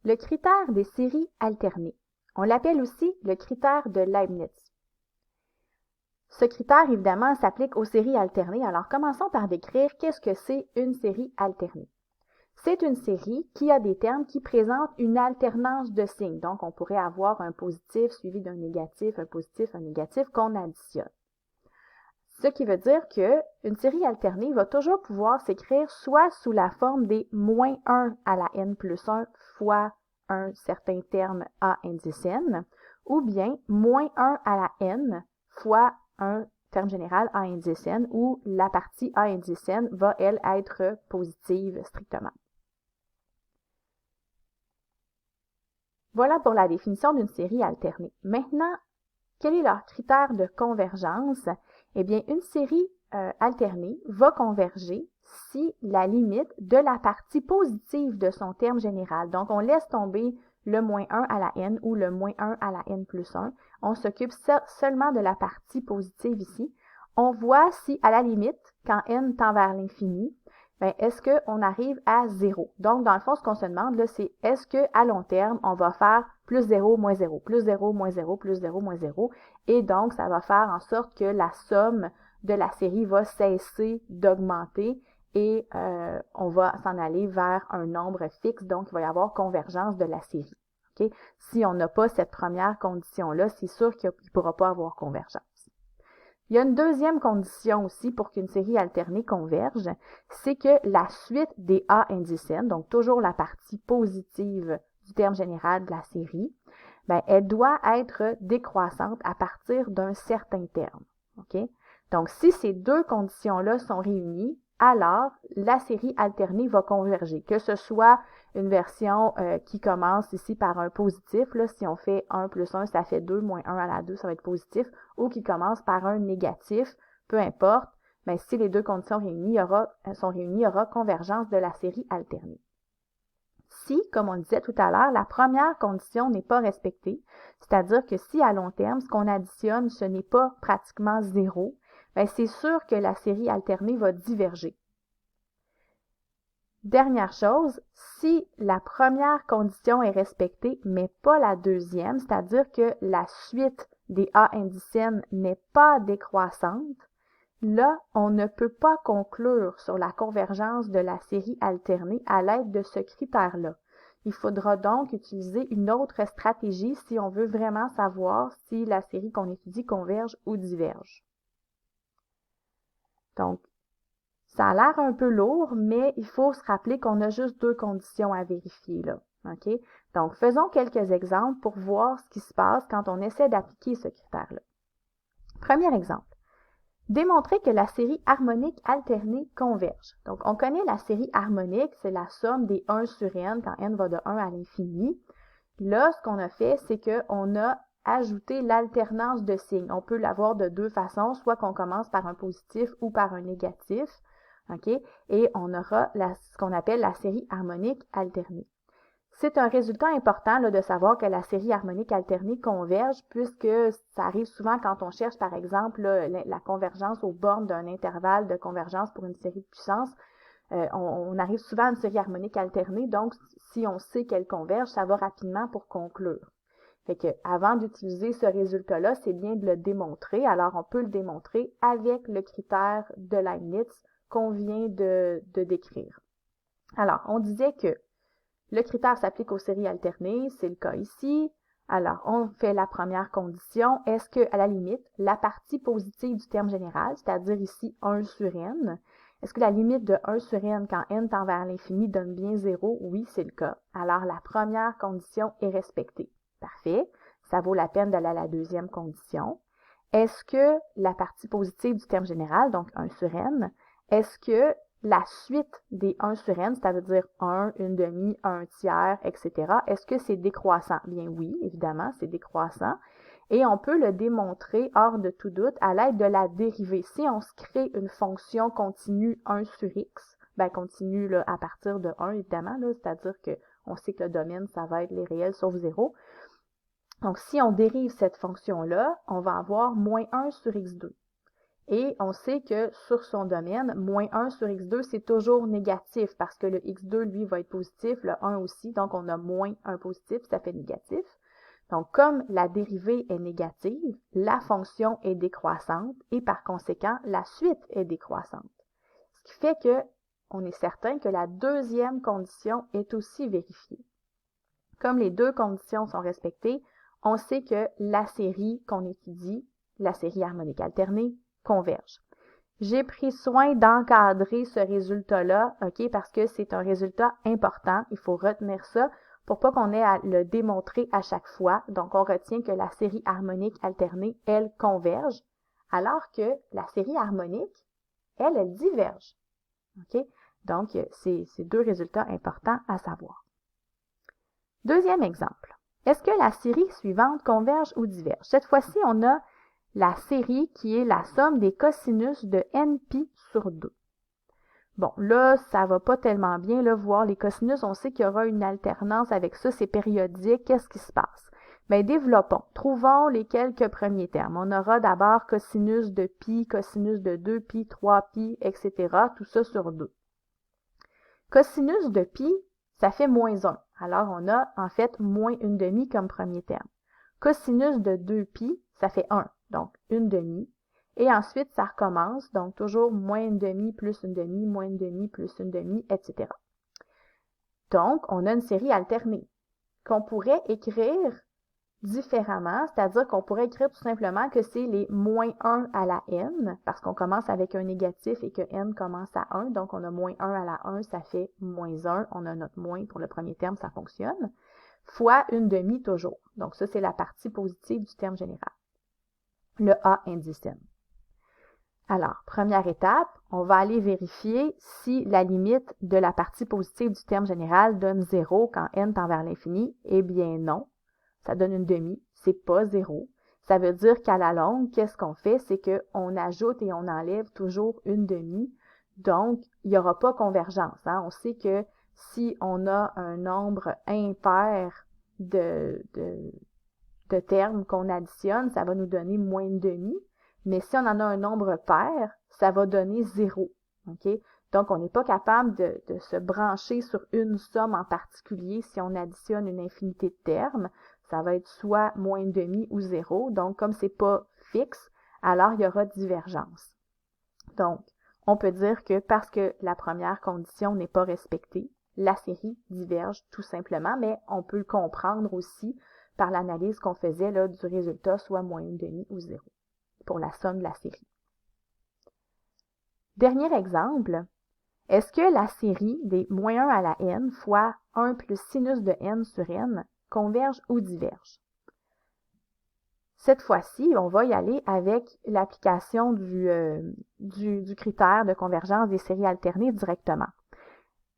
Le critère des séries alternées. On l'appelle aussi le critère de Leibniz. Ce critère, évidemment, s'applique aux séries alternées. Alors, commençons par décrire qu'est-ce que c'est une série alternée. C'est une série qui a des termes qui présentent une alternance de signes. Donc, on pourrait avoir un positif suivi d'un négatif, un négatif qu'on additionne. Ce qui veut dire qu'une série alternée va toujours pouvoir s'écrire soit sous la forme des moins 1 à la n plus 1 fois un certain terme a indice n, ou bien moins 1 à la n fois un terme général a indice n, où la partie a indice n va, elle, être positive strictement. Voilà pour la définition d'une série alternée. Maintenant, quel est leur critère de convergence? Eh bien, une série alternée va converger si la limite de la partie positive de son terme général, donc on laisse tomber le moins 1 à la n ou le moins 1 à la n plus 1, on s'occupe seulement de la partie positive ici. On voit si, à la limite, quand n tend vers l'infini, est-ce qu'on arrive à 0? Donc, dans le fond, ce qu'on se demande, là, c'est est-ce qu'à long terme, on va faire plus 0, moins 0, plus 0, moins 0, plus 0, moins 0, et donc, ça va faire en sorte que la somme de la série va cesser d'augmenter et on va s'en aller vers un nombre fixe, donc il va y avoir convergence de la série. Okay? Si on n'a pas cette première condition-là, c'est sûr qu'il ne pourra pas avoir convergence. Il y a une deuxième condition aussi pour qu'une série alternée converge, c'est que la suite des A indice n, donc toujours la partie positive du terme général de la série, elle doit être décroissante à partir d'un certain terme. Okay? Donc, si ces deux conditions-là sont réunies, alors la série alternée va converger, que ce soit une version qui commence ici par un positif, là, si on fait 1 plus 1, ça fait 2, moins 1 à la 2, ça va être positif, ou qui commence par un négatif, peu importe, mais si les deux conditions sont réunies, il y aura convergence de la série alternée. Si, comme on le disait tout à l'heure, la première condition n'est pas respectée, c'est-à-dire que si à long terme, ce qu'on additionne, ce n'est pas pratiquement 0, c'est sûr que la série alternée va diverger. Dernière chose, si la première condition est respectée, mais pas la deuxième, c'est-à-dire que la suite des A indice n n'est pas décroissante, là, on ne peut pas conclure sur la convergence de la série alternée à l'aide de ce critère-là. Il faudra donc utiliser une autre stratégie si on veut vraiment savoir si la série qu'on étudie converge ou diverge. Donc, ça a l'air un peu lourd, mais il faut se rappeler qu'on a juste deux conditions à vérifier là. Okay? Donc, faisons quelques exemples pour voir ce qui se passe quand on essaie d'appliquer ce critère-là. Premier exemple. Démontrer que la série harmonique alternée converge. Donc, on connaît la série harmonique, c'est la somme des 1 sur n quand n va de 1 à l'infini. Là, ce qu'on a fait, c'est qu'on a ajouté l'alternance de signes. On peut l'avoir de deux façons, soit qu'on commence par un positif ou par un négatif. Okay? Et on aura ce qu'on appelle la série harmonique alternée. C'est un résultat important là, de savoir que la série harmonique alternée converge, puisque ça arrive souvent quand on cherche, par exemple, là, la convergence aux bornes d'un intervalle de convergence pour une série de puissances. On arrive souvent à une série harmonique alternée, donc si on sait qu'elle converge, ça va rapidement pour conclure. Fait que avant d'utiliser ce résultat-là, c'est bien de le démontrer. Alors, on peut le démontrer avec le critère de Leibniz qu'on vient de décrire. Alors, on disait que le critère s'applique aux séries alternées, c'est le cas ici. Alors, on fait la première condition. Est-ce que, à la limite, la partie positive du terme général, c'est-à-dire ici 1 sur n, est-ce que la limite de 1 sur n quand n tend vers l'infini donne bien 0? Oui, c'est le cas. Alors, la première condition est respectée. Parfait. Ça vaut la peine d'aller à la deuxième condition. Est-ce que la partie positive du terme général, donc 1 sur n, est-ce que la suite des 1 sur n, ça veut dire 1, une demi, un tiers, etc. Est-ce que c'est décroissant? Bien oui, évidemment, c'est décroissant. Et on peut le démontrer hors de tout doute à l'aide de la dérivée. Si on se crée une fonction continue 1 sur x, continue là, à partir de 1, évidemment, c'est-à-dire qu'on sait que le domaine, ça va être les réels sauf 0. Donc, si on dérive cette fonction-là, on va avoir moins 1 sur x2. Et on sait que sur son domaine, moins 1 sur x2, c'est toujours négatif parce que le x2, lui, va être positif, le 1 aussi, donc on a moins 1 positif, ça fait négatif. Donc, comme la dérivée est négative, la fonction est décroissante et par conséquent, la suite est décroissante. Ce qui fait que on est certain que la deuxième condition est aussi vérifiée. Comme les deux conditions sont respectées, on sait que la série qu'on étudie, la série harmonique alternée, converge. J'ai pris soin d'encadrer ce résultat-là, OK, parce que c'est un résultat important. Il faut retenir ça pour pas qu'on ait à le démontrer à chaque fois. Donc, on retient que la série harmonique alternée, elle, converge, alors que la série harmonique, elle diverge. OK? Donc, c'est deux résultats importants à savoir. Deuxième exemple. Est-ce que la série suivante converge ou diverge? Cette fois-ci, on a la série qui est la somme des cosinus de nπ sur 2. Bon, là, ça va pas tellement bien, là, voir les cosinus. On sait qu'il y aura une alternance avec ça, c'est périodique. Qu'est-ce qui se passe? Bien, développons. Trouvons les quelques premiers termes. On aura d'abord cosinus de pi, cosinus de 2pi, 3pi, etc. Tout ça sur 2. Cosinus de pi, ça fait moins 1. Alors, on a en fait moins 1/2 comme premier terme. Cosinus de 2pi, ça fait 1, donc 1/2. Et ensuite, ça recommence, donc toujours moins 1/2 plus 1/2, moins 1/2 plus 1/2, etc. Donc, on a une série alternée qu'on pourrait écrire différemment, c'est-à-dire qu'on pourrait écrire tout simplement que c'est les moins 1 à la n, parce qu'on commence avec un négatif et que n commence à 1, donc on a moins 1 à la 1, ça fait moins 1, on a notre moins pour le premier terme, ça fonctionne, fois 1/2 toujours. Donc ça, c'est la partie positive du terme général. Le a indice n. Alors, première étape, on va aller vérifier si la limite de la partie positive du terme général donne 0 quand n tend vers l'infini. Eh bien non, ça donne 1/2, c'est pas 0. Ça veut dire qu'à la longue, qu'est-ce qu'on fait? C'est qu'on ajoute et on enlève toujours 1/2. Donc, il n'y aura pas convergence. Hein? On sait que si on a un nombre impair de termes qu'on additionne, ça va nous donner moins 1/2. Mais si on en a un nombre pair, ça va donner 0. Okay? Donc, on n'est pas capable de se brancher sur une somme en particulier si on additionne une infinité de termes. Ça va être soit moins 1/2 ou 0. Donc, comme c'est pas fixe, alors il y aura divergence. Donc, on peut dire que parce que la première condition n'est pas respectée, la série diverge tout simplement, mais on peut le comprendre aussi par l'analyse qu'on faisait là, du résultat, soit moins 1/2 ou 0, pour la somme de la série. Dernier exemple, est-ce que la série des moins 1 à la n fois 1 plus sinus de n sur n converge ou diverge? Cette fois-ci, on va y aller avec l'application du critère de convergence des séries alternées directement.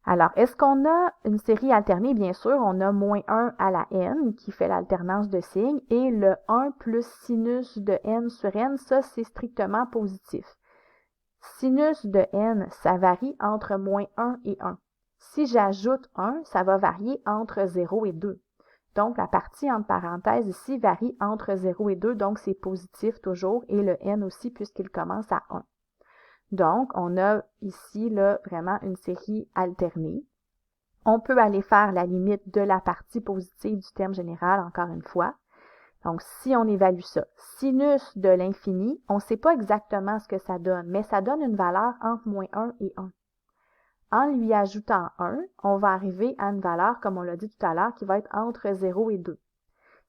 Alors, est-ce qu'on a une série alternée? Bien sûr, on a moins 1 à la n qui fait l'alternance de signes et le 1 plus sinus de n sur n, ça c'est strictement positif. Sinus de n, ça varie entre moins 1 et 1. Si j'ajoute 1, ça va varier entre 0 et 2. Donc, la partie entre parenthèses ici varie entre 0 et 2, donc c'est positif toujours, et le n aussi puisqu'il commence à 1. Donc, on a ici là, vraiment une série alternée. On peut aller faire la limite de la partie positive du terme général, encore une fois. Donc, si on évalue ça, sinus de l'infini, on ne sait pas exactement ce que ça donne, mais ça donne une valeur entre moins 1 et 1. En lui ajoutant 1, on va arriver à une valeur, comme on l'a dit tout à l'heure, qui va être entre 0 et 2.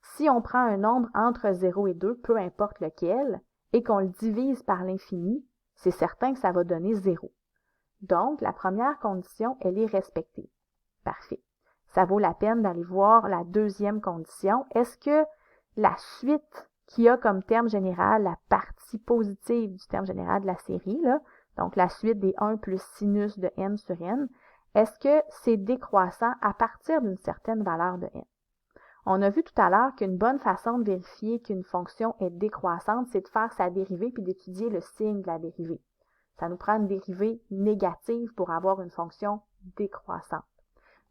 Si on prend un nombre entre 0 et 2, peu importe lequel, et qu'on le divise par l'infini, c'est certain que ça va donner 0. Donc, la première condition, elle est respectée. Parfait. Ça vaut la peine d'aller voir la deuxième condition. Est-ce que la suite qui a comme terme général la partie positive du terme général de la série, là, donc la suite des 1 plus sinus de n sur n, est-ce que c'est décroissant à partir d'une certaine valeur de n? On a vu tout à l'heure qu'une bonne façon de vérifier qu'une fonction est décroissante, c'est de faire sa dérivée puis d'étudier le signe de la dérivée. Ça nous prend une dérivée négative pour avoir une fonction décroissante.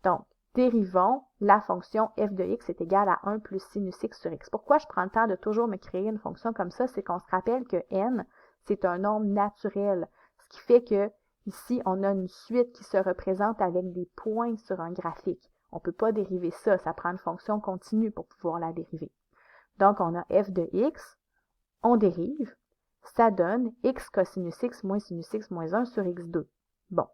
Donc, dérivons la fonction f de x est égale à 1 plus sinus x sur x. Pourquoi je prends le temps de toujours me créer une fonction comme ça? C'est qu'on se rappelle que n, c'est un nombre naturel, ce qui fait que ici, on a une suite qui se représente avec des points sur un graphique. On ne peut pas dériver ça, ça prend une fonction continue pour pouvoir la dériver. Donc, on a f de x, on dérive, ça donne x cosinus x moins sinus x moins 1 sur x2. Bon,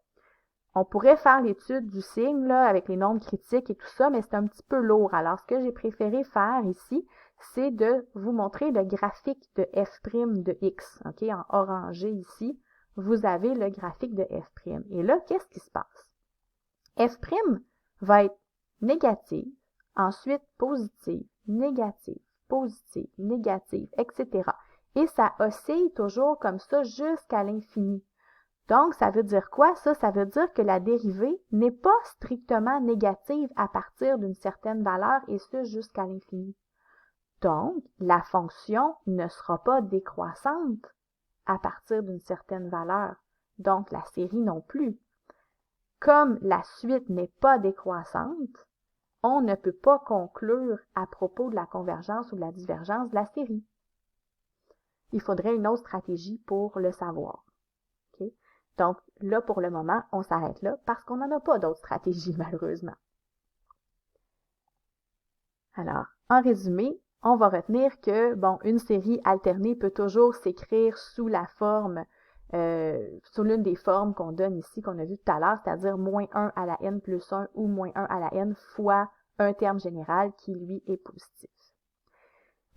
on pourrait faire l'étude du signe là, avec les nombres critiques et tout ça, mais c'est un petit peu lourd. Alors, ce que j'ai préféré faire ici, c'est de vous montrer le graphique de f' de x. OK? En orangé ici, vous avez le graphique de f'. Et là, qu'est-ce qui se passe? F' va être négative, ensuite positive, négative, positive, négative, etc. Et ça oscille toujours comme ça jusqu'à l'infini. Donc, ça veut dire quoi? Ça veut dire que la dérivée n'est pas strictement négative à partir d'une certaine valeur, et ce jusqu'à l'infini. Donc, la fonction ne sera pas décroissante à partir d'une certaine valeur. Donc, la série non plus. Comme la suite n'est pas décroissante, on ne peut pas conclure à propos de la convergence ou de la divergence de la série. Il faudrait une autre stratégie pour le savoir. Okay? Donc, là, pour le moment, on s'arrête là parce qu'on n'en a pas d'autres stratégies, malheureusement. Alors, en résumé, on va retenir que, bon, une série alternée peut toujours s'écrire sous la forme, sous l'une des formes qu'on donne ici, qu'on a vu tout à l'heure, c'est-à-dire moins 1 à la n plus 1 ou moins 1 à la n fois un terme général qui, lui, est positif.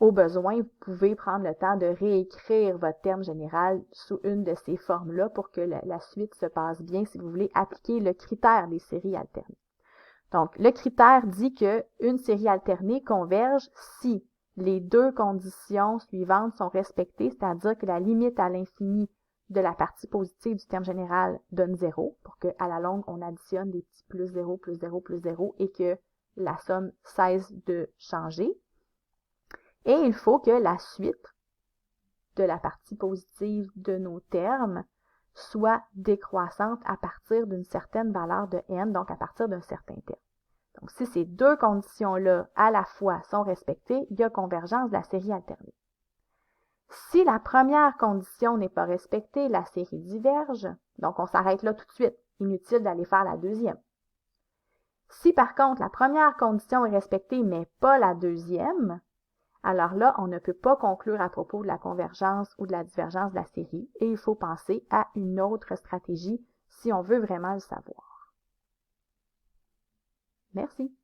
Au besoin, vous pouvez prendre le temps de réécrire votre terme général sous une de ces formes-là pour que la suite se passe bien si vous voulez appliquer le critère des séries alternées. Donc, le critère dit qu'une série alternée converge si les deux conditions suivantes sont respectées, c'est-à-dire que la limite à l'infini de la partie positive du terme général donne 0, pour qu'à la longue, on additionne des petits plus 0, plus 0, plus 0, et que la somme cesse de changer. Et il faut que la suite de la partie positive de nos termes soit décroissante à partir d'une certaine valeur de n, donc à partir d'un certain terme. Donc, si ces deux conditions-là à la fois sont respectées, il y a convergence de la série alternée. Si la première condition n'est pas respectée, la série diverge. Donc, on s'arrête là tout de suite. Inutile d'aller faire la deuxième. Si par contre la première condition est respectée, mais pas la deuxième, alors là, on ne peut pas conclure à propos de la convergence ou de la divergence de la série et il faut penser à une autre stratégie si on veut vraiment le savoir. Merci.